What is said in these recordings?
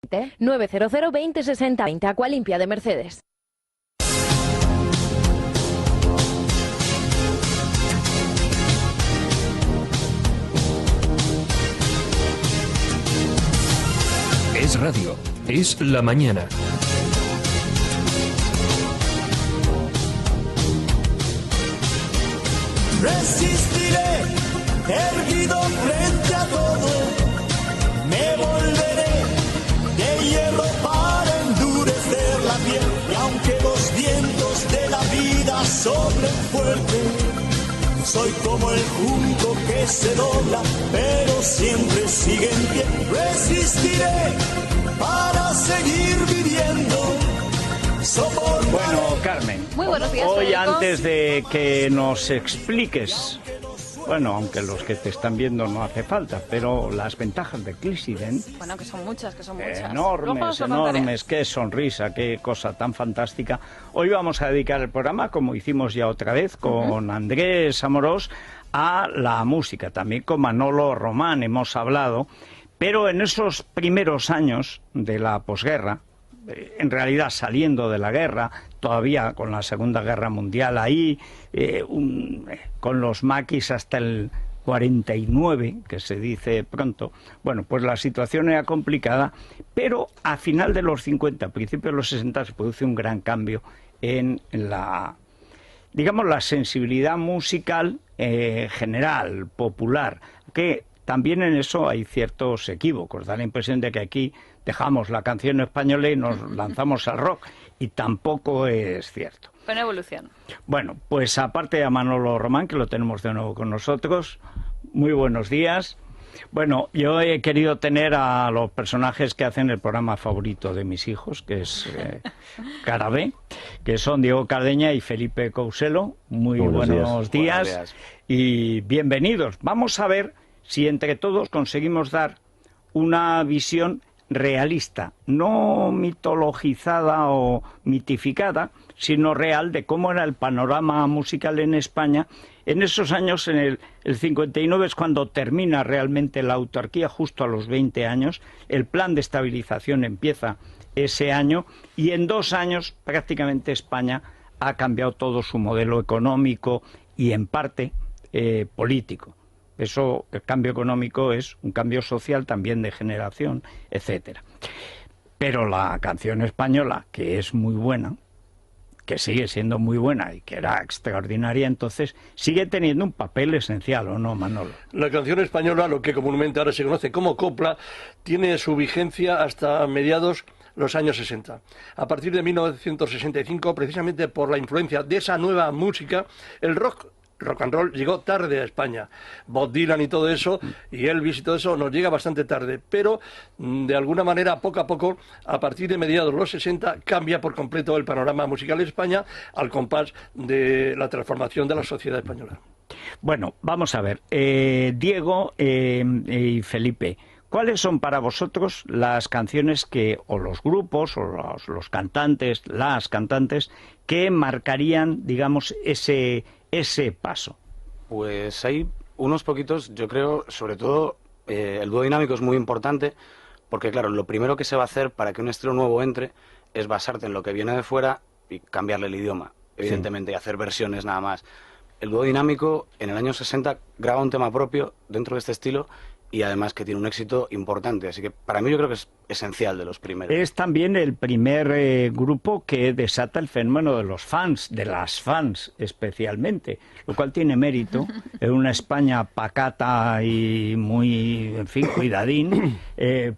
900 20 60 20. Aqualimpia de Mercedes. Es radio, es la mañana. Resistiré, erguido frente a todo, me volveré de hierro para endurecer la piel, y aunque los vientos de la vida soplen fuerte, soy como el junco que se dobla, pero siempre sigue en pie. Resistiré para seguir viviendo. Bueno, Carmen, muy buenos días, hoy Federico. Antes de que nos expliques, bueno, aunque los que te están viendo no hace falta, pero las ventajas de Clisiden, Bueno, que son muchas, Luego enormes, os lo contaré. enormes, qué sonrisa, qué cosa tan fantástica. Hoy vamos a dedicar el programa, como hicimos ya otra vez, con Andrés Amorós, a la música, también con Manolo Román hemos hablado, pero en esos primeros años de la posguerra, en realidad saliendo de la guerra, todavía con la Segunda Guerra Mundial ahí, con los maquis hasta el 49, que se dice pronto, bueno, pues la situación era complicada, pero a final de los 50, a principios de los 60, se produce un gran cambio en la, digamos, la sensibilidad musical general, popular, que también en eso hay ciertos equívocos. Da la impresión de que aquí dejamos la canción española y nos lanzamos al rock, y tampoco es cierto. Fue una evolución. Bueno, pues aparte a Manolo Román, que lo tenemos de nuevo con nosotros, muy buenos días. Bueno, yo he querido tener a los personajes que hacen el programa favorito de mis hijos, que es Cara B, que son Diego Cardeña y Felipe Couselo. Muy buenos días y bienvenidos. Vamos a ver si entre todos conseguimos dar una visión realista, no mitologizada o mitificada, sino real, de cómo era el panorama musical en España en esos años. En el 59 es cuando termina realmente la autarquía, justo a los 20 años. El plan de estabilización empieza ese año, y en 2 años prácticamente España ha cambiado todo su modelo económico y en parte político. Eso, el cambio económico es un cambio social también de generación, etcétera. Pero la canción española, que es muy buena, que sigue siendo muy buena y que era extraordinaria entonces, sigue teniendo un papel esencial, ¿o no, Manolo? La canción española, lo que comúnmente ahora se conoce como copla, tiene su vigencia hasta mediados los años 60. A partir de 1965, precisamente por la influencia de esa nueva música, el rock and roll llegó tarde a España. Bob Dylan y todo eso, y Elvis y todo eso, nos llega bastante tarde. Pero, de alguna manera, poco a poco, a partir de mediados de los 60, cambia por completo el panorama musical de España al compás de la transformación de la sociedad española. Bueno, vamos a ver. Diego y Felipe, ¿cuáles son para vosotros las canciones que, o los grupos, o los cantantes, las cantantes, que marcarían, digamos, ese paso? Pues hay unos poquitos, yo creo, sobre todo el dúo dinámico es muy importante, porque claro, lo primero que se va a hacer para que un estilo nuevo entre es basarte en lo que viene de fuera y cambiarle el idioma, evidentemente, y hacer versiones nada más. El dúo dinámico en el año 60 graba un tema propio dentro de este estilo, y además que tiene un éxito importante, así que para mí yo creo que es esencial, de los primeros. Es también el primer grupo que desata el fenómeno de los fans, de las fans especialmente, lo cual tiene mérito. En una España pacata y muy, en fin, cuidadín,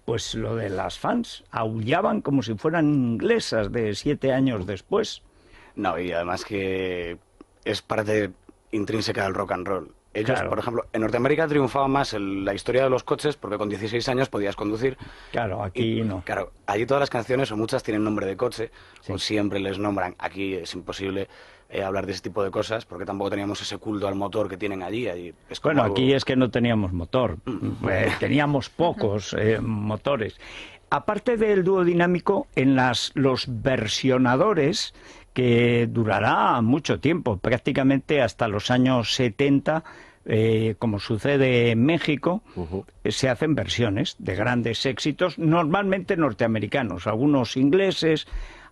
pues lo de las fans aullaban como si fueran inglesas de 7 años después. No, y además que es parte intrínseca del rock and roll. Ellos, Claro. por ejemplo, en Norteamérica triunfaba más la historia de los coches, porque con 16 años podías conducir. Claro, aquí no. Claro, allí todas las canciones, o muchas, tienen nombre de coche, Sí. o siempre les nombran. Aquí es imposible hablar de ese tipo de cosas, porque tampoco teníamos ese culto al motor que tienen allí. Allí es como Bueno, algo... aquí es que no teníamos motor, teníamos pocos motores. Aparte del dúo dinámico, en los versionadores, que durará mucho tiempo, prácticamente hasta los años 70, como sucede en México, se hacen versiones de grandes éxitos, normalmente norteamericanos, algunos ingleses,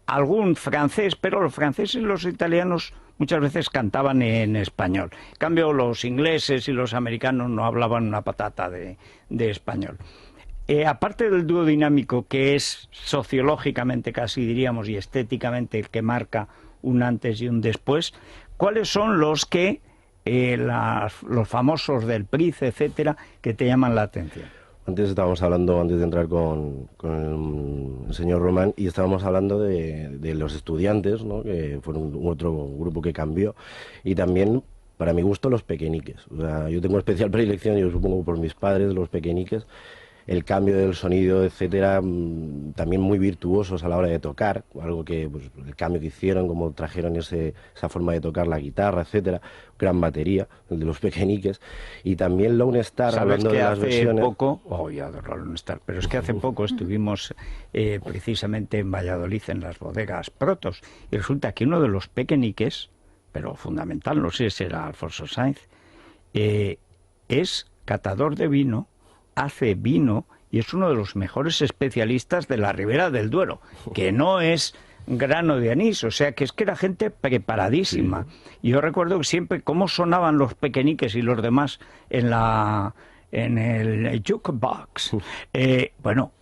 algún francés, pero los franceses y los italianos muchas veces cantaban en español. En cambio, los ingleses y los americanos no hablaban una patata de español. Aparte del dúo dinámico, que es sociológicamente, casi diríamos, y estéticamente el que marca un antes y un después, ¿cuáles son los que los famosos del Price, etcétera, que te llaman la atención? Antes estábamos hablando, antes de entrar con el señor Román, y estábamos hablando de los estudiantes, ¿no? Que fueron otro grupo que cambió, y también, para mi gusto, los Pequeñiques. O sea, yo tengo especial predilección, yo supongo por mis padres, los Pequeñiques, el cambio del sonido, etcétera, también muy virtuosos a la hora de tocar, algo que, pues, el cambio que hicieron, como trajeron esa forma de tocar la guitarra, etcétera, gran batería, el de los Pequeñiques, y también Lone Star, hablando de las versiones. Lone Star, pero es que hace poco estuvimos precisamente en Valladolid, en las bodegas Protos, y resulta que uno de los Pequeñiques, pero fundamental, no sé si era Alfonso Sainz, es catador de vino, hace vino y es uno de los mejores especialistas de la Ribera del Duero, que no es grano de anís, o sea que es que era gente preparadísima. Sí. Y yo recuerdo que siempre cómo sonaban los Pequeñiques y los demás en el jukebox. Bueno,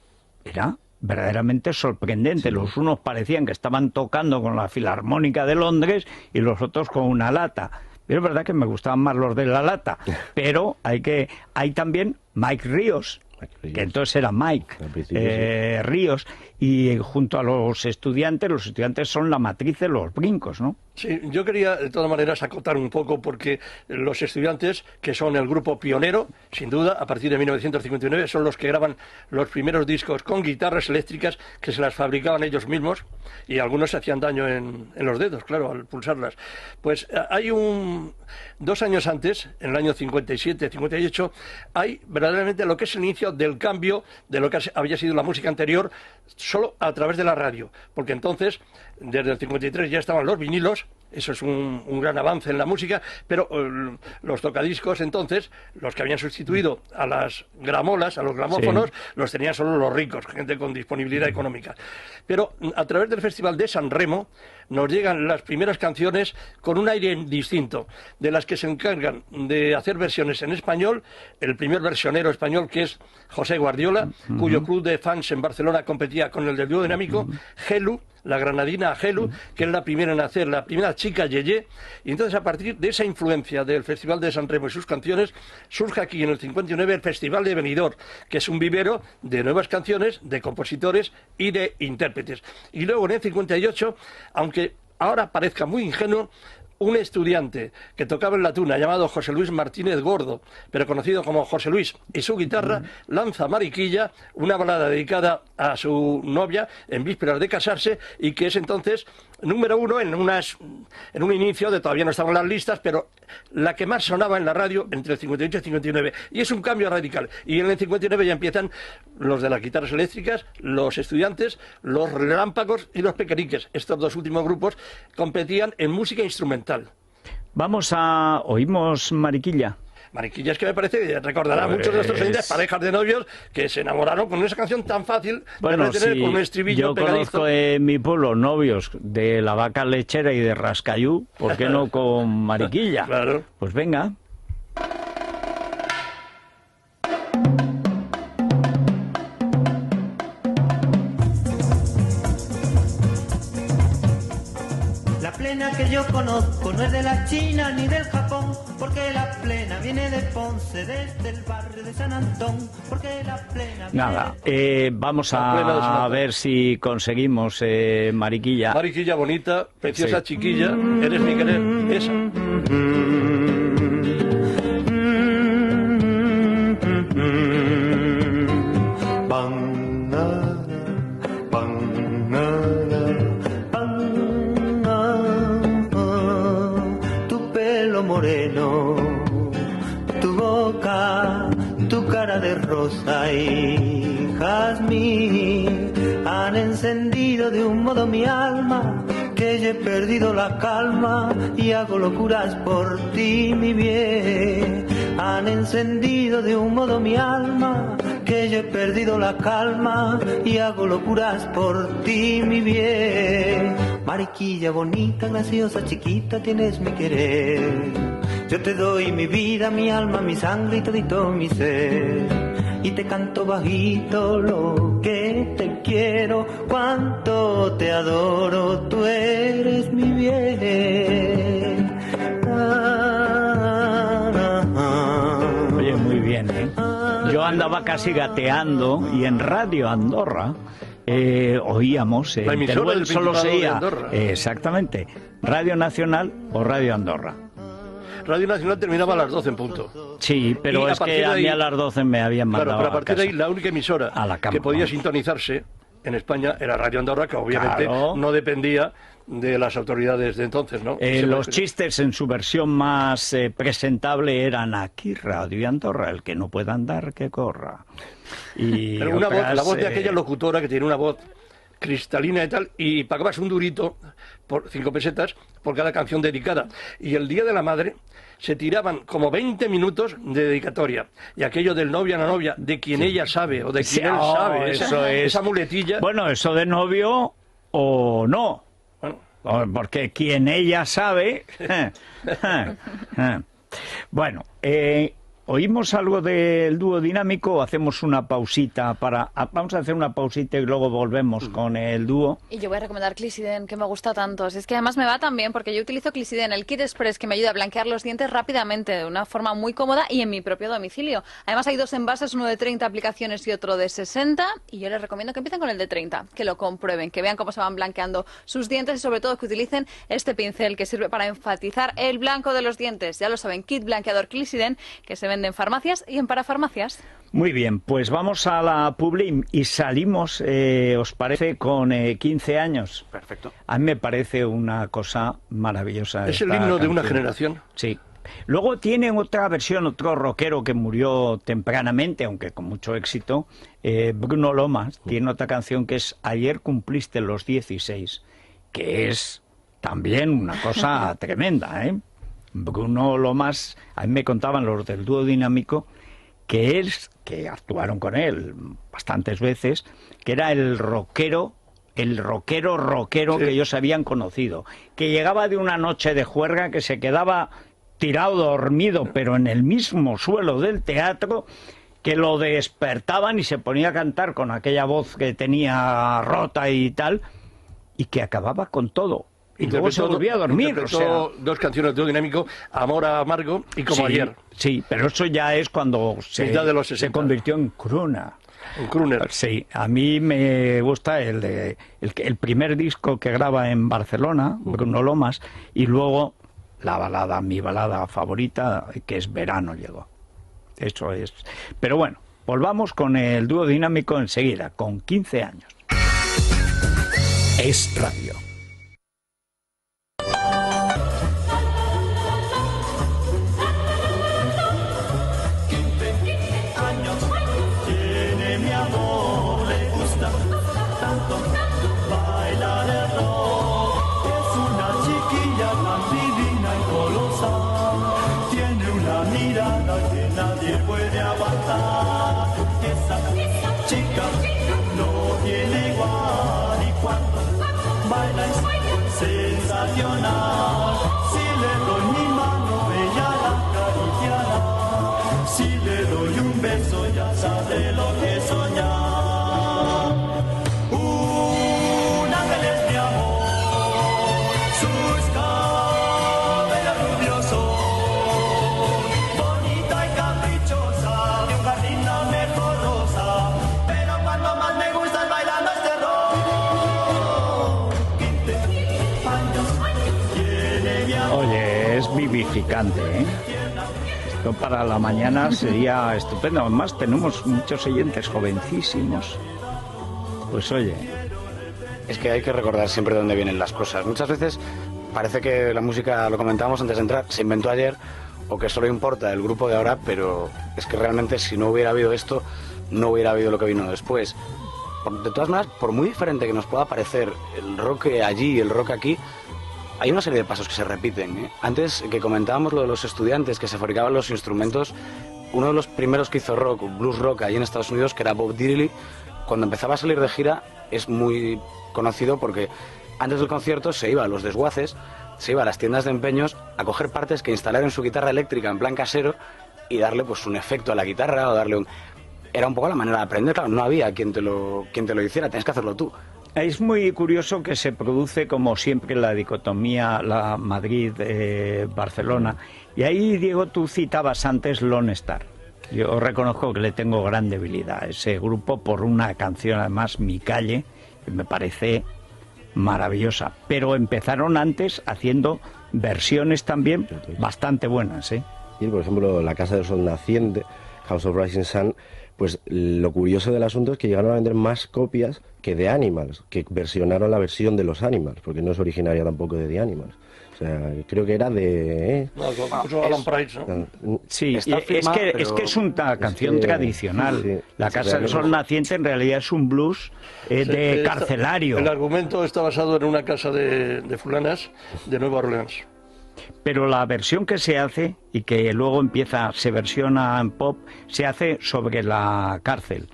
era verdaderamente sorprendente. Sí. Los unos parecían que estaban tocando con la Filarmónica de Londres y los otros con una lata. Pero es verdad que me gustaban más los de la lata, pero hay también Mike Ríos, que entonces era Mike Ríos, y junto a los estudiantes son la matriz de los brincos, ¿no? Sí, yo quería de todas maneras acotar un poco, porque los estudiantes, que son el grupo pionero, sin duda, a partir de 1959, son los que graban los primeros discos con guitarras eléctricas que se las fabricaban ellos mismos, y algunos se hacían daño en los dedos, claro, al pulsarlas. Pues hay 2 años antes, en el año 57, 58, hay verdaderamente lo que es el inicio del cambio de lo que había sido la música anterior, solo a través de la radio, porque entonces, desde el 53 ya estaban los vinilos. Eso es un gran avance en la música, pero los tocadiscos entonces, los que habían sustituido a las gramolas, a los gramófonos, sí, los tenían solo los ricos, gente con disponibilidad económica. Pero a través del Festival de San Remo nos llegan las primeras canciones con un aire distinto, de las que se encargan de hacer versiones en español, el primer versionero español, que es José Guardiola, cuyo club de fans en Barcelona competía con el del dúo dinámico, Gelu, la granadina Gelu, que es la primera en hacer, la primera chica Yeye, y entonces a partir de esa influencia del Festival de San Remo y sus canciones, surge aquí en el 59 el Festival de Benidorm, que es un vivero de nuevas canciones, de compositores y de intérpretes. Y luego en el 58, aunque ahora parezca muy ingenuo, un estudiante que tocaba en la tuna, llamado José Luis Martínez Gordo, pero conocido como José Luis, y su guitarra, lanza Mariquilla, una balada dedicada a su novia en vísperas de casarse, y que es entonces número 1 en un inicio de, todavía no estaban las listas, pero la que más sonaba en la radio entre el 58 y el 59. Y es un cambio radical. Y en el 59 ya empiezan los de las guitarras eléctricas, los estudiantes, los relámpagos y los Pequeñiques. Estos dos últimos grupos competían en música instrumental. Oímos Mariquilla. Mariquilla, es que me parece, recordará a muchos de nuestros oyentes, parejas de novios que se enamoraron con esa canción tan fácil de retener, con un estribillo pegadizo. Yo conozco en mi pueblo novios de la vaca lechera y de Rascayú, ¿por qué no con Mariquilla? Claro. Pues venga. La plena que yo conozco no es de la China ni del Japón, porque la plena viene de Ponce, desde el barrio de San Antón, porque la plena... Nada, vamos a ver si conseguimos Mariquilla. Mariquilla bonita, preciosa, sí, chiquilla, eres mi querer, esa. Moreno, tu boca, tu cara de rosa y jazmín han encendido de un modo mi alma, que yo he perdido la calma y hago locuras por ti, mi bien. han encendido de un modo mi alma, que yo he perdido la calma y hago locuras por ti, mi bien. Mariquilla bonita, graciosa, chiquita, tienes mi querer. Yo te doy mi vida, mi alma, mi sangre y todito mi ser. Y te canto bajito lo que te quiero, cuánto te adoro, tú eres mi bien. Oye, muy bien, ¿eh? Yo andaba casi gateando y en Radio Andorra oíamos La emisora Teruel del solo se Principado de oía, Andorra. Exactamente, Radio Nacional o Radio Andorra. Radio Nacional terminaba a las 12 en punto. Sí, Y pero a es partir que de a mí ahí- a las 12 me habían Claro, mandado pero a partir de a ahí casa. la única emisora A la cama, que podía vamos. sintonizarse en España era Radio Andorra, que obviamente Claro. no dependía de las autoridades de entonces, ¿no? Los chistes en su versión más presentable eran aquí Radio Andorra, el que no pueda andar que corra. Y Pero una voz, otras, la voz de aquella locutora que tiene una voz cristalina y tal, y pagabas un durito por 5 pesetas por cada canción dedicada. Y el Día de la Madre se tiraban como 20 minutos de dedicatoria. Y aquello del novio a la novia, de quien ella sabe o de Sí, quien él oh, sabe, eso es. esa muletilla. Bueno, eso de novio o no. Bueno, Porque quien ella sabe... Bueno, ¿oímos algo del dúo dinámico o hacemos una pausita para... Vamos a hacer una pausita y luego volvemos con el dúo. Y yo voy a recomendar Clisiden, que me gusta tanto. Si es que además me va tan bien, porque yo utilizo Clisiden, el kit express, que me ayuda a blanquear los dientes rápidamente, de una forma muy cómoda y en mi propio domicilio. Además hay 2 envases, uno de 30 aplicaciones y otro de 60. Y yo les recomiendo que empiecen con el de 30, que lo comprueben, que vean cómo se van blanqueando sus dientes y sobre todo que utilicen este pincel que sirve para enfatizar el blanco de los dientes. Ya lo saben, kit blanqueador Clisiden, que se vende en farmacias y en parafarmacias. Muy bien, pues vamos a la publi y salimos, ¿os parece? Con 15 años. Perfecto. A mí me parece una cosa maravillosa. es el esta himno de una canción. generación. Sí. Luego tiene otra versión, otro rockero que murió tempranamente, aunque con mucho éxito, Bruno Lomas, tiene otra canción que es Ayer cumpliste los 16, que es también una cosa tremenda, ¿eh? Bruno Lomas, a mí me contaban los del dúo dinámico, que actuaron con él bastantes veces, que era el rockero Sí. que ellos habían conocido, que llegaba de una noche de juerga, que se quedaba tirado dormido, pero en el mismo suelo del teatro, que lo despertaban y se ponía a cantar con aquella voz que tenía rota y tal, y que acababa con todo. Y luego se volvía a dormir. Interpretó 2 canciones de dúo dinámico, Amor Amargo y Como Sí, Ayer. Sí, pero eso ya es cuando Mitad de los se 60. convirtió en crooner. Un crooner. Sí, a mí me gusta el primer disco que graba en Barcelona, Bruno Lomas, y luego la balada, mi balada favorita, que es Verano llegó. Eso es. Pero bueno, volvamos con el dúo dinámico enseguida, con 15 años. Es radio. Tiene mi amor, le gusta tanto bailar el rock. Es una chiquilla tan divina y colosal. Tiene una mirada que nadie puede aguantar. Esa chica no tiene igual y cuando baila es sensacional. Si le doy mi mano, ella la acariciará. Si le doy un beso, ya sabe lo que soñar. Un ángel es mi amor, sus cabellos rubiosos, bonita y caprichosa, de un jardín la mejor rosa. Pero cuando más me gusta es bailando este rock. 15 años tiene mi amor. Oye, es vivificante, ¿eh? Esto para la mañana sería estupendo. Además, tenemos muchos oyentes jovencísimos. Pues oye, Es que hay que recordar siempre de dónde vienen las cosas. Muchas veces parece que la música, lo comentábamos antes de entrar, se inventó ayer o que solo importa el grupo de ahora, pero es que realmente si no hubiera habido esto, no hubiera habido lo que vino después. De todas maneras, por muy diferente que nos pueda parecer el rock allí y el rock aquí, hay una serie de pasos que se repiten, ¿eh? Antes que comentábamos lo de los estudiantes que se fabricaban los instrumentos, uno de los primeros que hizo rock, blues rock, ahí en Estados Unidos, que era Bob Dylan, cuando empezaba a salir de gira, es muy conocido porque antes del concierto se iba a los desguaces, se iba a las tiendas de empeños a coger partes que instalar en su guitarra eléctrica en plan casero y darle pues un efecto a la guitarra o darle un... Era un poco la manera de aprender, claro, no había quien te lo hiciera, tenías que hacerlo tú. Es muy curioso que se produce, como siempre, la dicotomía, la Madrid-Barcelona. Y ahí, Diego, tú citabas antes Lone Star. Yo reconozco que le tengo gran debilidad a ese grupo por una canción, además, Mi Calle, que me parece maravillosa. Pero empezaron antes haciendo versiones también bastante buenas, ¿eh? Y, por ejemplo, La Casa del Sol Naciente, House of Rising Sun, pues lo curioso del asunto es que llegaron a vender más copias que de Animals, que versionaron la versión de los Animals, porque no es originaria tampoco de The Animals. O sea, creo que era de... No, incluso Alan Price, ¿no? Sí, Está es firmado, que pero... es una canción tradicional. Sí, La Casa del Sol Naciente en realidad es un blues de carcelario. El argumento está basado en una casa de fulanas de Nueva Orleans. Pero la versión que se hace y que luego se versiona en pop, se hace sobre la cárcel.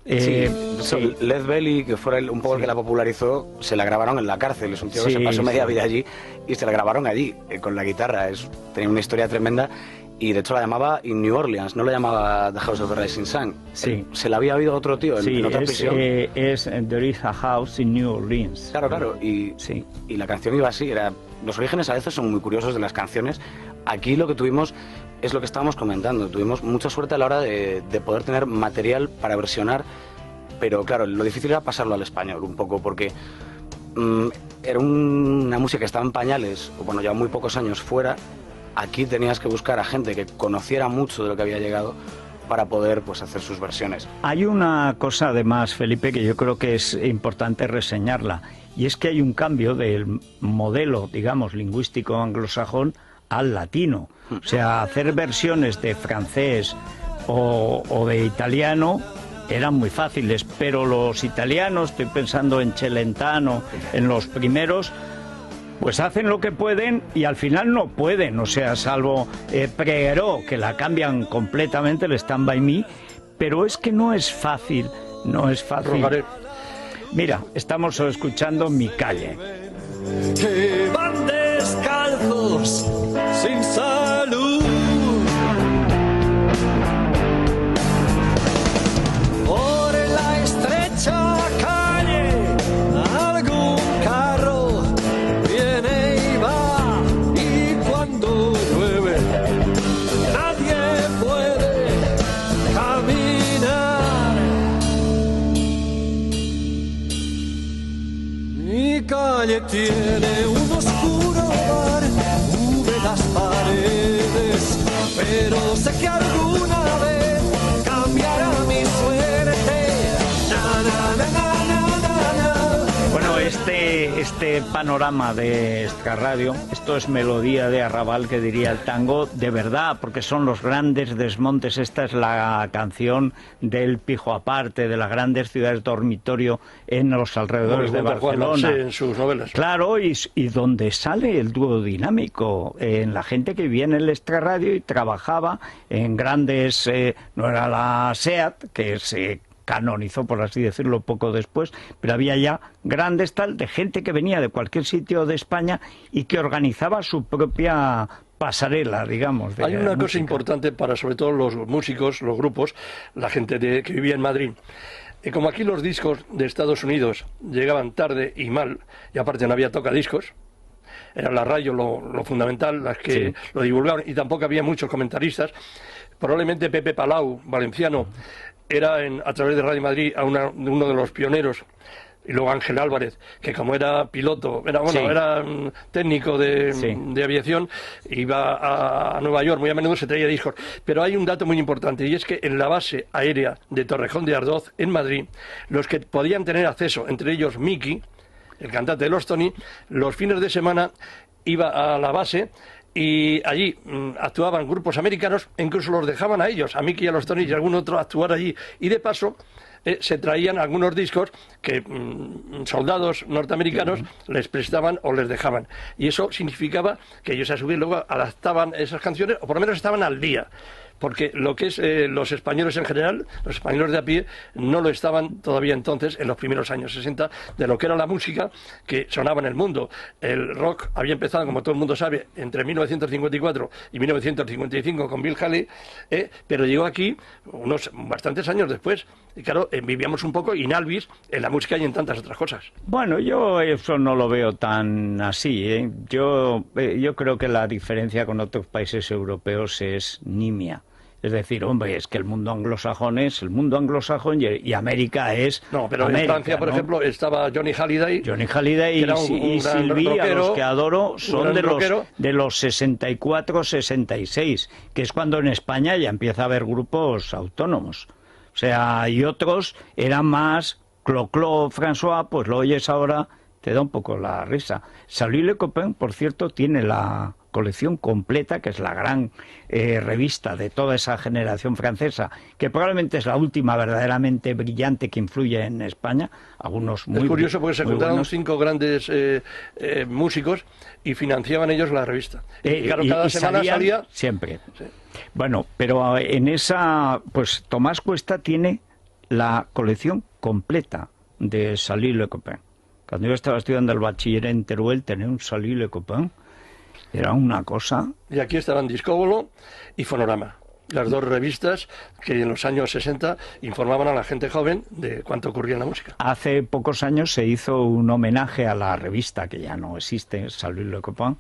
Sí. Sí. Led Belly, que fue un poco el que la popularizó, se la grabaron en la cárcel. Es un tío que se pasó media vida allí y se la grabaron allí, con la guitarra. Tenía una historia tremenda y de hecho la llamaba In New Orleans, no la llamaba The House of the Rising Sun. Sí. Se la había oído otro tío en otra prisión. Es There is a House in New Orleans. Claro, y la canción iba así. Los orígenes a veces son muy curiosos de las canciones. Aquí lo que tuvimos es lo que estábamos comentando. Tuvimos mucha suerte a la hora de poder tener material para versionar, pero claro, lo difícil era pasarlo al español un poco, porque era una música que estaba en pañales, o bueno, lleva muy pocos años fuera. Aquí tenías que buscar a gente que conociera mucho de lo que había llegado para poder pues hacer sus versiones. Hay una cosa además, Felipe, que yo creo que es importante reseñarla, y es que hay un cambio del modelo, digamos, lingüístico anglosajón al latino. O sea, hacer versiones de francés o de italiano eran muy fáciles, pero los italianos, estoy pensando en Celentano, en los primeros, pues hacen lo que pueden y al final no pueden, o sea, salvo Pregueró, que la cambian completamente, el Stand By Me, pero es que no es fácil, no es fácil. Rogaré. Mira, estamos escuchando Mi Calle. Que van descalzos sin salud. Por la estrecha calle algún carro viene y va, y cuando llueve nadie puede caminar. Mi calle tiene un oscuro bar, húmedas paredes, pero sé que alguna vez cambiará mi suerte. Na, na, na, na, na, na. Bueno, este panorama de Extraradio, esto es melodía de arrabal, que diría el tango, de verdad, porque son los grandes desmontes. Esta es la canción del Pijo Aparte, de las grandes ciudades dormitorio en los alrededores de Barcelona. Sí, en sus novelas. Claro, y donde sale el dúo dinámico, en la gente que vivía en el Extraradio y trabajaba en grandes, no era la SEAT, que se canonizó, por así decirlo, poco después, pero había ya grandes tal de gente que venía de cualquier sitio de España y que organizaba su propia pasarela, digamos. Hay una cosa importante para sobre todo los músicos, los grupos, la gente que vivía en Madrid. Como aquí los discos de Estados Unidos llegaban tarde y mal, y aparte no había tocadiscos, era la radio lo fundamental, las que lo divulgaban, y tampoco había muchos comentaristas. Probablemente Pepe Palau, valenciano, era a través de Radio Madrid uno de los pioneros, y luego Ángel Álvarez, que como era piloto, era técnico de aviación, iba a Nueva York, muy a menudo se traía discos. Pero hay un dato muy importante, y es que en la base aérea de Torrejón de Ardoz, en Madrid, los que podían tener acceso, entre ellos Miki, el cantante de Los Tony, los fines de semana iba a la base y allí actuaban grupos americanos, e incluso los dejaban a ellos, a Mickey y a Los Tony y algún otro, actuar allí, y de paso se traían algunos discos que soldados norteamericanos les prestaban o les dejaban. Y eso significaba que ellos a su vez luego adaptaban esas canciones, o por lo menos estaban al día. Porque lo que es los españoles en general, los españoles de a pie, no lo estaban todavía entonces, en los primeros años 60, de lo que era la música que sonaba en el mundo. El rock había empezado, como todo el mundo sabe, entre 1954 y 1955 con Bill Haley, pero llegó aquí unos bastantes años después. Y claro, vivíamos un poco inalvis en la música y en tantas otras cosas. Bueno, yo eso no lo veo tan así, ¿eh? Yo creo que la diferencia con otros países europeos es nimia. Es decir, hombre, es que el mundo anglosajón es el mundo anglosajón y América es No, pero América, en Francia, por ¿no? ejemplo, estaba Johnny Hallyday. Johnny Hallyday y Sylvie, a los que adoro, son de los 64, 66, que es cuando en España ya empieza a haber grupos autónomos. O sea, y otros eran más Clo-Clo, François, pues lo oyes ahora, te da un poco la risa. Salut Le Copain, por cierto, tiene la colección completa, que es la gran revista de toda esa generación francesa, que probablemente es la última verdaderamente brillante que influye en España. Algunos muy Es curioso porque se juntaron buenos. 5 grandes músicos y financiaban ellos la revista. Y claro, cada semana salía... Siempre. Sí. Bueno, pero en esa, pues Tomás Cuesta tiene la colección completa de Salut Le Copain. Cuando yo estaba estudiando el bachiller en Teruel, tener un Salut Le Copain era una cosa... Y aquí estaban Discóbolo y Fonorama, las dos revistas que en los años 60 informaban a la gente joven de cuánto ocurría en la música. Hace pocos años se hizo un homenaje a la revista, que ya no existe, Salut Le Copain,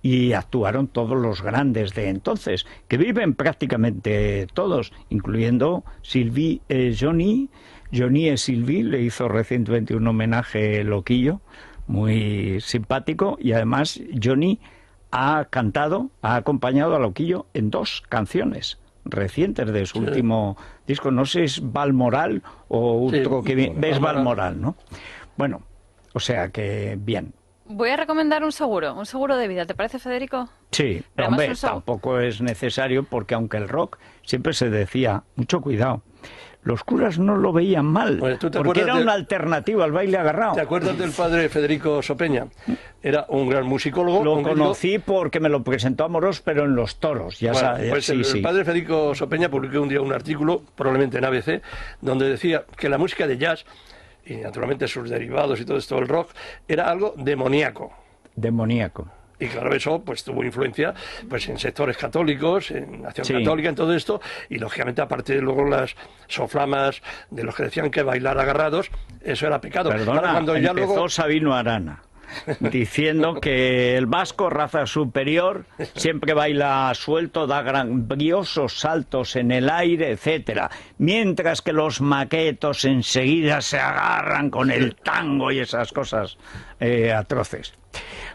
y actuaron todos los grandes de entonces, que viven prácticamente todos, incluyendo Sylvie y Johnny. Johnny y Sylvie le hizo recientemente un homenaje loquillo, muy simpático, y además Johnny ha cantado, ha acompañado a Loquillo en 2 canciones recientes de su último disco. No sé si es Balmoral o otro que ves Balmoral, ¿no? Bueno, o sea que bien. Voy a recomendar un seguro de vida. ¿Te parece, Federico? Sí, pero hombre, tampoco es necesario porque aunque el rock siempre se decía, mucho cuidado, los curas no lo veían mal, Bueno, porque era una alternativa al baile agarrado. ¿Te acuerdas del padre Federico Sopeña? Era un gran musicólogo. Lo conocí porque me lo presentó Amorós, pero en los toros. Ya bueno, sabes, pues el padre Federico Sopeña publicó un día un artículo, probablemente en ABC, donde decía que la música de jazz, y naturalmente sus derivados y todo esto del rock, era algo demoníaco. Demoníaco. Y claro, eso pues tuvo influencia pues en sectores católicos, en Acción Católica, en todo esto, y lógicamente aparte de luego las soflamas de los que decían que bailar agarrados, eso era pecado. Perdona, claro, cuando ya empezó luego... Sabino Arana diciendo que el vasco, raza superior, siempre baila suelto, da grandiosos saltos en el aire, etcétera, mientras que los maquetos enseguida se agarran con el tango y esas cosas atroces.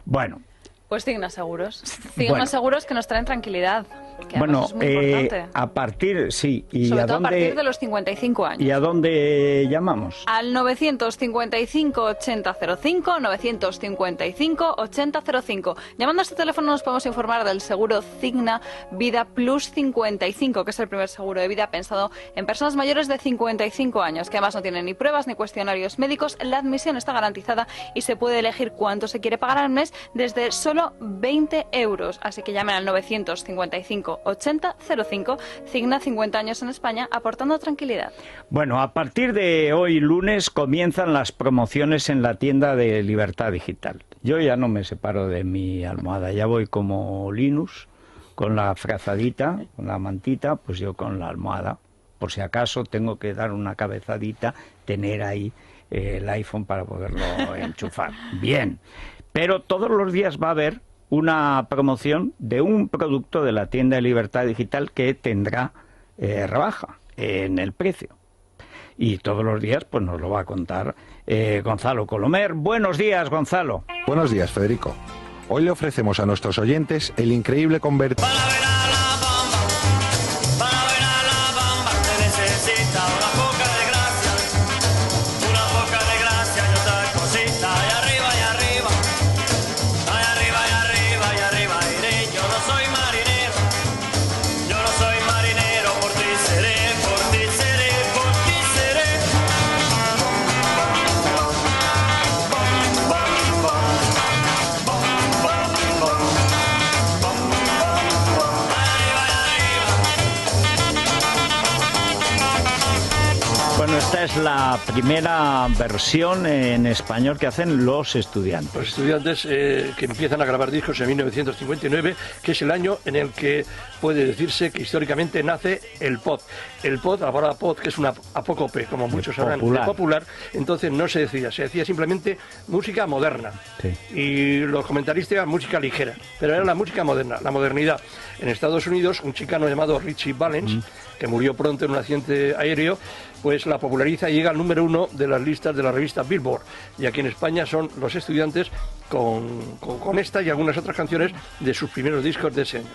Bueno. Pues Cigna Seguros. Cigna Seguros que nos traen tranquilidad. Que bueno, es muy importante. a partir, sí. ¿Y sobre a todo dónde, a partir de los 55 años. ¿Y a dónde llamamos? Al 955-8005, 955-8005. Llamando a este teléfono nos podemos informar del seguro Cigna Vida Plus 55, que es el primer seguro de vida pensado en personas mayores de 55 años, que además no tienen ni pruebas ni cuestionarios médicos. La admisión está garantizada y se puede elegir cuánto se quiere pagar al mes desde solo 20 euros. Así que llamen al 955-8005. Cigna, 50 años en España, aportando tranquilidad. Bueno, a partir de hoy lunes comienzan las promociones en la tienda de Libertad Digital. Yo ya no me separo de mi almohada, ya voy como Linus, con la frazadita, con la mantita, pues yo con la almohada. Por si acaso tengo que dar una cabezadita, tener ahí el iPhone para poderlo enchufar. Bien, pero todos los días va a haber una promoción de un producto de la tienda de Libertad Digital que tendrá rebaja en el precio. Y todos los días pues nos lo va a contar Gonzalo Colomer. Buenos días, Gonzalo. Buenos días, Federico. Hoy le ofrecemos a nuestros oyentes el increíble convertir... es la primera versión en español que hacen los estudiantes. Los estudiantes que empiezan a grabar discos en 1959, que es el año en el que puede decirse que históricamente nace el pop. El pop, la palabra pop, que es una apócope, como muchos sabrán, de popular, entonces no se decía, se decía simplemente música moderna. Sí. Y los comentaristas música ligera, pero era la música moderna, la modernidad. En Estados Unidos, un chicano llamado Richie Valens, que murió pronto en un accidente aéreo, pues la populariza y llega al número 1 de las listas de la revista Billboard. Y aquí en España son los estudiantes con esta y algunas otras canciones de sus primeros discos de ese año.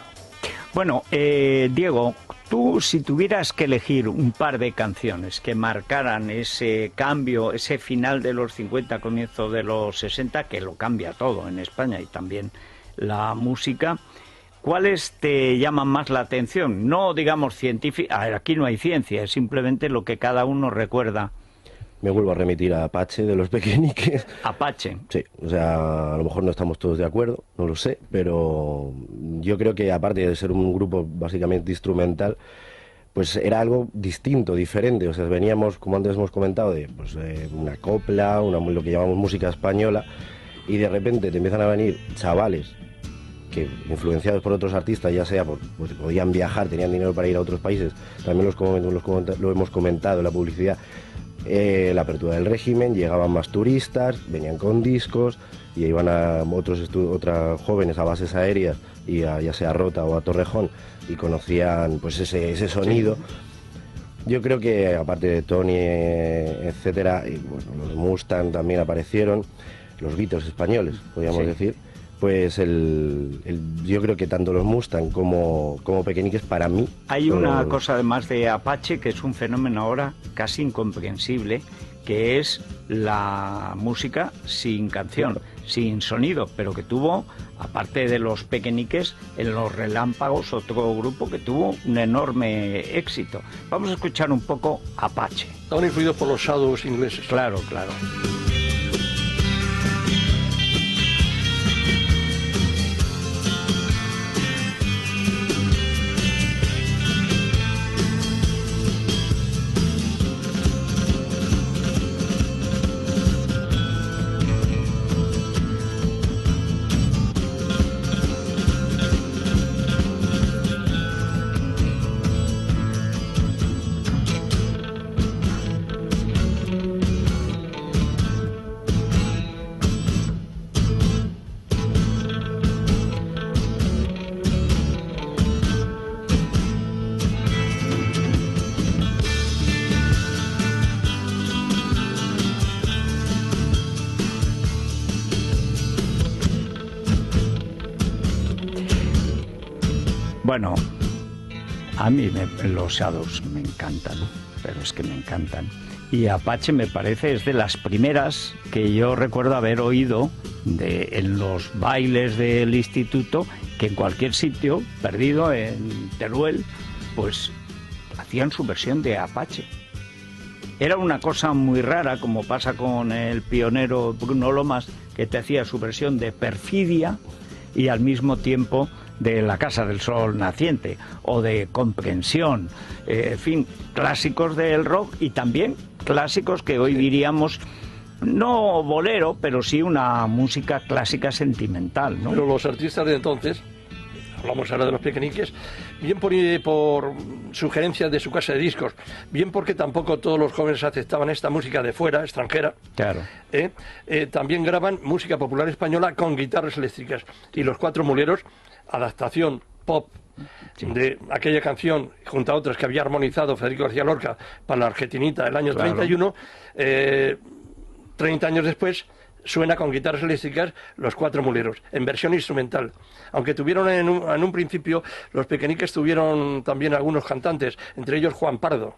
Bueno, Diego, tú si tuvieras que elegir un par de canciones que marcaran ese cambio, ese final de los 50, comienzo de los 60, que lo cambia todo en España y también la música, ¿cuáles te llaman más la atención? No digamos científica, aquí no hay ciencia, es simplemente lo que cada uno recuerda. Me vuelvo a remitir a Apache de los Pequeñiques. Apache. Sí, o sea, a lo mejor no estamos todos de acuerdo, no lo sé, pero yo creo que aparte de ser un grupo básicamente instrumental, pues era algo distinto, diferente. O sea, veníamos, como antes hemos comentado, de pues, una copla, lo que llamamos música española, y de repente te empiezan a venir chavales que, influenciados por otros artistas, ya sea porque podían viajar, tenían dinero para ir a otros países, también lo hemos comentado en la publicidad. La apertura del régimen, llegaban más turistas, venían con discos y iban a otros jóvenes a bases aéreas, y ya sea a Rota o a Torrejón, y conocían pues ese sonido. Yo creo que aparte de Tony, etcétera, y, bueno, los Mustang también aparecieron, los Beatles españoles, podríamos decir. Pues yo creo que tanto los Mustang como Pequeñiques para mí... Hay una cosa además de Apache que es un fenómeno ahora casi incomprensible, que es la música sin canción, sin sonido, pero que tuvo, aparte de los Pequeñiques, en los Relámpagos, otro grupo que tuvo un enorme éxito. Vamos a escuchar un poco Apache. Estaban influidos por los Shadows ingleses. Claro, claro. Bueno, a mí los Shadows me encantan, pero es que me encantan. Y Apache me parece es de las primeras que yo recuerdo haber oído en los bailes del instituto, que en cualquier sitio, perdido en Teruel, pues hacían su versión de Apache. Era una cosa muy rara, como pasa con el pionero Bruno Lomas, que te hacía su versión de Perfidia y al mismo tiempo de La Casa del Sol Naciente o de Comprensión, en fin, clásicos del rock y también clásicos que hoy diríamos no bolero, pero sí una música clásica sentimental, ¿no? Pero los artistas de entonces, hablamos ahora de los Pequeñiques, bien por sugerencias de su casa de discos, bien porque tampoco todos los jóvenes aceptaban esta música de fuera, extranjera, claro. También graban música popular española con guitarras eléctricas. Y los Cuatro Muleros, adaptación pop de aquella canción, junto a otras que había armonizado Federico García Lorca para la Argentinita el año 31, 30 años después suena con guitarras eléctricas Los Cuatro Muleros, en versión instrumental. Aunque tuvieron en un principio, los Pequeñiques tuvieron también algunos cantantes, entre ellos Juan Pardo,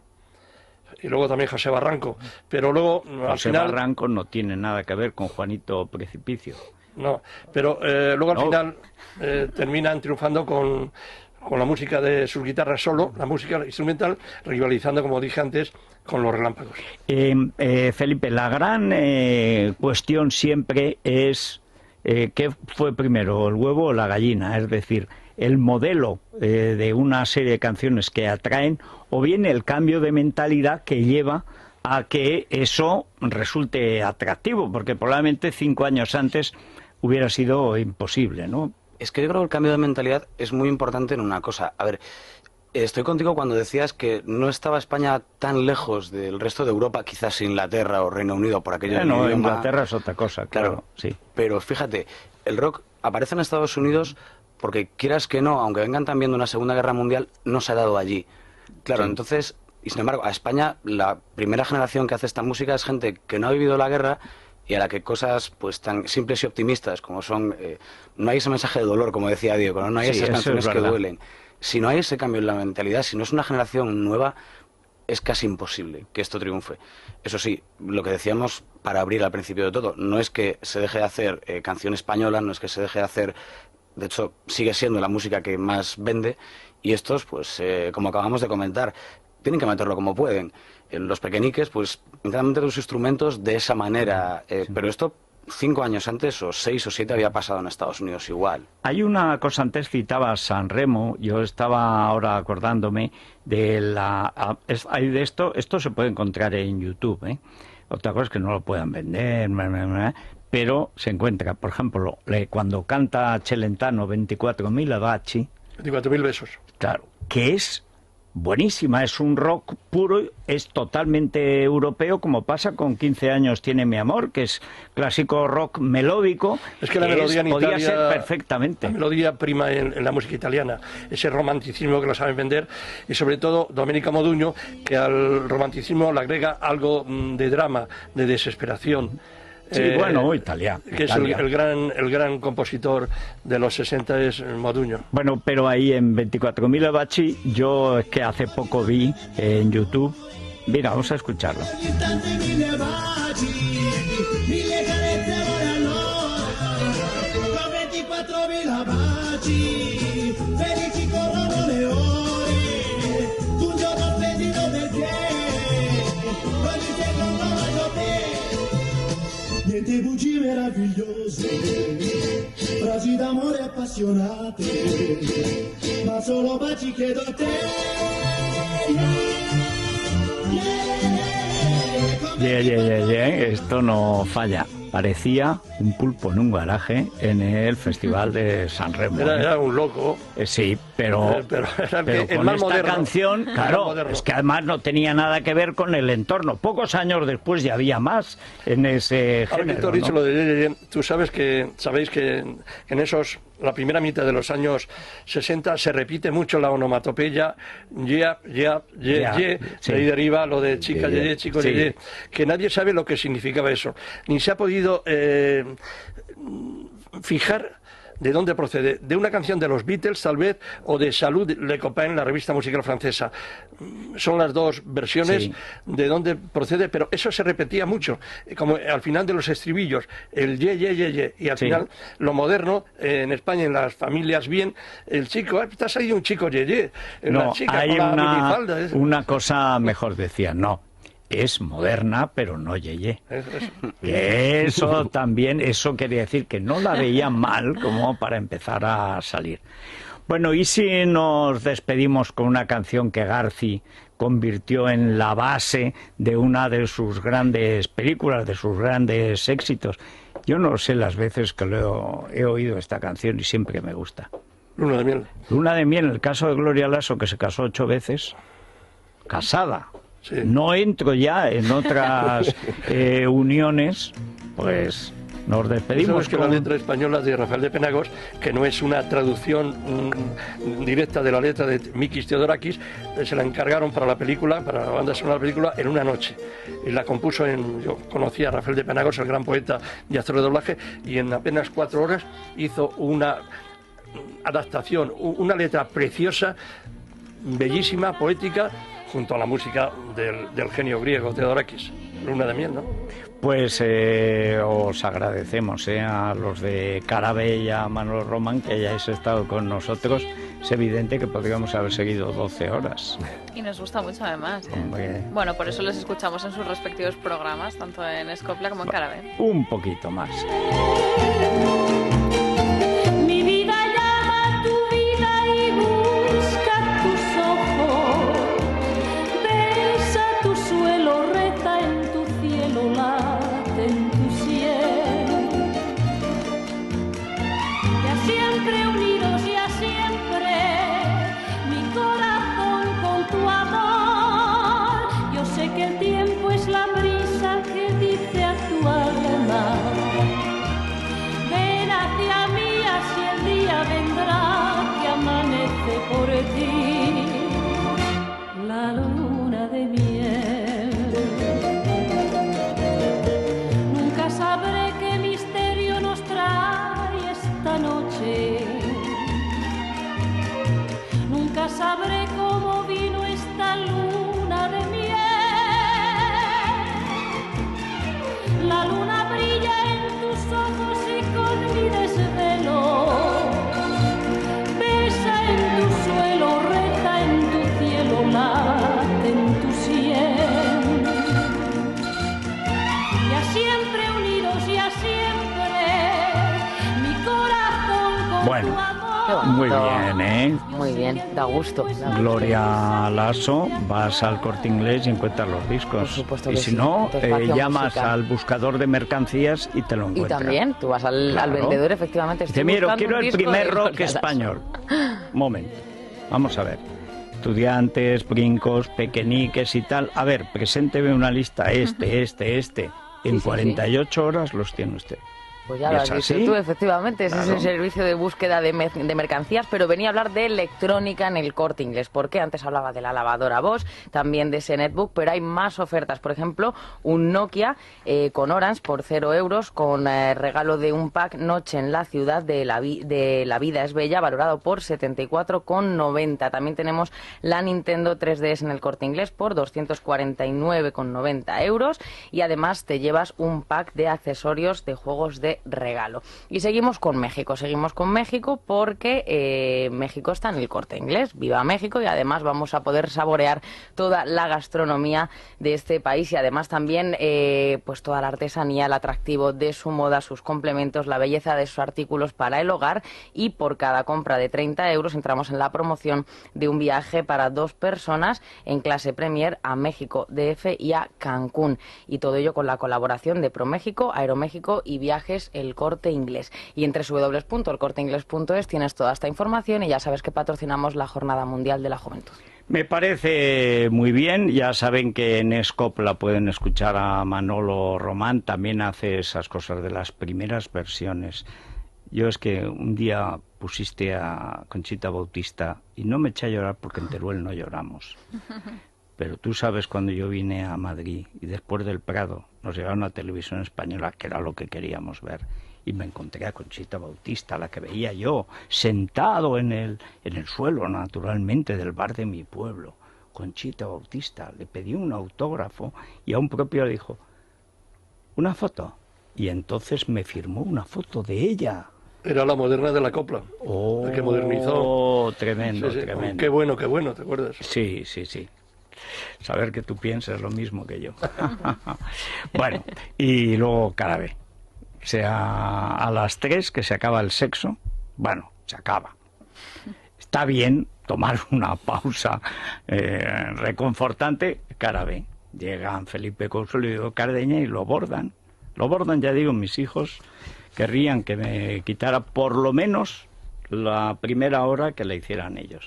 y luego también José Barranco, pero luego al final... Barranco no tiene nada que ver con Juanito Precipicio. No, pero luego al final terminan triunfando con la música de sus guitarras solo, la música instrumental, rivalizando, como dije antes, con los Relámpagos. Felipe, la gran cuestión siempre es ¿qué fue primero, el huevo o la gallina? Es decir, el modelo de una serie de canciones que atraen o bien el cambio de mentalidad que lleva a que eso resulte atractivo, porque probablemente 5 años antes hubiera sido imposible, ¿no? Es que yo creo que el cambio de mentalidad es muy importante en una cosa. A ver, estoy contigo cuando decías que no estaba España tan lejos del resto de Europa, quizás Inglaterra o Reino Unido, por aquello del No, idioma. Inglaterra es otra cosa, claro, sí. Pero fíjate, el rock aparece en Estados Unidos porque, quieras que no, aunque vengan también de una Segunda Guerra Mundial, no se ha dado allí. Claro, Sí. entonces, y sin embargo, a España, la primera generación que hace esta música es gente que no ha vivido la guerra y a la que cosas pues tan simples y optimistas como son, no hay ese mensaje de dolor, como decía Diego, no hay Sí, esas eso canciones es que verdad. duelen. Si no hay ese cambio en la mentalidad, si no es una generación nueva, es casi imposible que esto triunfe. Eso sí, lo que decíamos para abrir al principio de todo, no es que se deje de hacer canción española, no es que se deje de hacer, de hecho sigue siendo la música que más vende, y estos, pues como acabamos de comentar, tienen que meterlo como pueden. Los pequeñiques, pues intentan meter los instrumentos de esa manera, pero esto 5 años antes, o 6 o 7, había pasado en Estados Unidos igual. Hay una cosa, antes citabas San Remo, yo estaba ahora acordándome de hay de esto se puede encontrar en YouTube, ¿eh? Otra cosa es que no lo puedan vender, pero se encuentra, por ejemplo, cuando canta Celentano 24.000 Adagio, 24.000 besos. claro, que es buenísima, es un rock puro, es totalmente europeo, como pasa con 15 años tiene mi amor, que es clásico rock melódico. Es que la melodía en podía Italia, ser perfectamente. La melodía prima en la música italiana, ese romanticismo que lo saben vender, y sobre todo Domenico Modugno, que al romanticismo le agrega algo de drama, de desesperación. Sí, bueno, Italia. Que es el gran compositor de los 60 es Modugno. Bueno, pero ahí en 24.000 Adagio, yo es que hace poco vi en YouTube. Mira, vamos a escucharlo. Niente bugie meravigliose, frasi d'amore appassionate, ma solo baci chiedo a te. Esto no falla. Parecía un pulpo en un garaje en el Festival de San Remo. Era un loco. Sí, pero era el con más esta moderno. canción, El claro, más moderno. es que además no tenía nada que ver con el entorno. Pocos años después ya había más en ese Ahora que tú género, has dicho ¿no? lo de Ye, tú sabéis que en esos, la primera mitad de los años 60 se repite mucho la onomatopeya, Ya, sí. de ahí deriva lo de chica Ye, ye, chico sí. ye, que nadie sabe lo que significaba eso, ni se ha podido fijar de dónde procede, de una canción de los Beatles tal vez, o de Salud Le Copain, la revista musical francesa. Son las dos versiones Sí. de dónde procede, pero eso se repetía mucho, como al final de los estribillos, el ye, y al Sí. final lo moderno, en España, en las familias bien, el chico, te ha salido un chico ye, la No, chica hay con la minifalda. una cosa mejor, decía, no. Es moderna, pero no yeye. Que eso también, eso quería decir que no la veía mal como para empezar a salir. Bueno, y si nos despedimos con una canción que Garci convirtió en la base de una de sus grandes películas, de sus grandes éxitos. Yo no sé las veces que he oído esta canción y siempre me gusta. Luna de miel. Luna de miel, en el caso de Gloria Lasso, que se casó 8 veces, casada. Sí. No entro ya en otras uniones, pues nos despedimos. Sabes que la letra española de Rafael de Penagos, que no es una traducción directa de la letra de Mikis Theodorakis, se la encargaron para la película, para la banda sonora de la película, en una noche. Y la compuso yo conocí a Rafael de Penagos, el gran poeta y actor de doblaje, y en apenas 4 horas hizo una adaptación, una letra preciosa, bellísima, poética, junto a la música del genio griego Theodorakis. Luna de miel, ¿no? Pues os agradecemos a los de Carabe y a Manolo Román que hayáis estado con nosotros. Es evidente que podríamos haber seguido 12 horas. Y nos gusta mucho además. Hombre, Bueno, por eso les escuchamos en sus respectivos programas, tanto en Escopla como en Carabe. un poquito más. Mi vida llama a tu vida y busca tus ojos, besa tu suelo, reta esta noche. Nunca sabré cómo vino esta luna de miel. La luna brilla en tus ojos y con mi desvelo besa en tu suelo, reza en tu cielo, late en tu sien. Y a siempre unidos y a siempre mi corazón con Bueno. tu amor. Muy bien, ¿eh? Muy bien, da gusto. Gloria Lasso, vas al Corte Inglés y encuentras los discos. Por supuesto y que si sí, no, tu espacio llamas musical. al buscador de mercancías y te lo Y encuentras. también, tú vas al Claro. vendedor, efectivamente. Dice, estoy mira, buscando quiero un el disco primer de rock Gloria Lasso". español. Momento, vamos a ver. Estudiantes, brincos, pequeñiques y tal. A ver, presénteme una lista, este. En Sí, sí, 48 horas los tiene usted. Pues ya ¿Y lo es has dicho así? tú, efectivamente, ese es Claro. el servicio de búsqueda de mercancías, pero venía a hablar de electrónica en el Corte Inglés, porque antes hablaba de la lavadora Bosch, también de ese netbook, pero hay más ofertas, por ejemplo, un Nokia con Orange por 0 euros, con regalo de un pack Noche en la Ciudad de la Vida es Bella, valorado por 74,90. También tenemos la Nintendo 3DS en el Corte Inglés por 249,90 euros, y además te llevas un pack de accesorios de juegos de regalo. Y seguimos con México porque México está en el Corte Inglés. Viva México, y además vamos a poder saborear toda la gastronomía de este país, y además también pues toda la artesanía, el atractivo de su moda, sus complementos, la belleza de sus artículos para el hogar, y por cada compra de 30 euros entramos en la promoción de un viaje para 2 personas en clase Premier a México DF y a Cancún, y todo ello con la colaboración de ProMéxico, Aeroméxico y Viajes El Corte Inglés. Y en www.elcorteinglés.es tienes toda esta información, y ya sabes que patrocinamos la Jornada Mundial de la Juventud. Me parece muy bien. Ya saben que en Escopla pueden escuchar a Manolo Román. También hace esas cosas de las primeras versiones. Yo es que un día pusiste a Conchita Bautista y no me eché a llorar porque en Teruel no lloramos. Pero tú sabes, cuando yo vine a Madrid y después del Prado nos llevaron a Televisión Española, que era lo que queríamos ver, y me encontré a Conchita Bautista, la que veía yo, sentado en el suelo, naturalmente, del bar de mi pueblo. Conchita Bautista, le pedí un autógrafo y a un propio le dijo, ¿una foto? Y entonces me firmó una foto de ella. Era la moderna de la copla, la que modernizó. Oh, tremendo, Sí, sí. tremendo. Qué bueno, ¿te acuerdas? Sí. Saber que tú piensas lo mismo que yo. Bueno, y luego Carabe. O sea, a las 3 que se acaba el sexo, bueno, se acaba. Está bien tomar una pausa reconfortante. Carabe. Llegan Felipe Consuelo y Diego Cardeña y lo bordan. Lo bordan, ya digo, mis hijos querrían que me quitara por lo menos la primera hora que le hicieran ellos.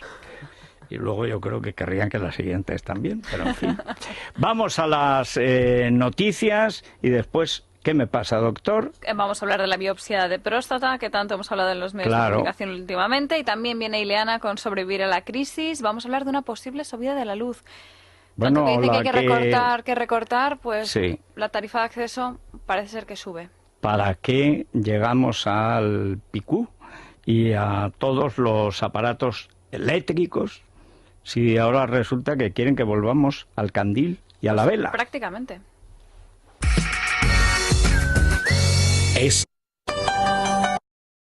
Y luego yo creo que querrían que las siguientes también, pero en fin. Vamos a las noticias y después, ¿qué me pasa, doctor? Vamos a hablar de la biopsia de próstata, que tanto hemos hablado en los medios de comunicación últimamente, y también viene Ileana con sobrevivir a la crisis. Vamos a hablar de una posible subida de la luz. Bueno, Tanto que dicen que hay que recortar, pues sí. La tarifa de acceso parece ser que sube. ¿Para qué llegamos al Picú y a todos los aparatos eléctricos si ahora resulta que quieren que volvamos al candil y a la vela? Prácticamente. Es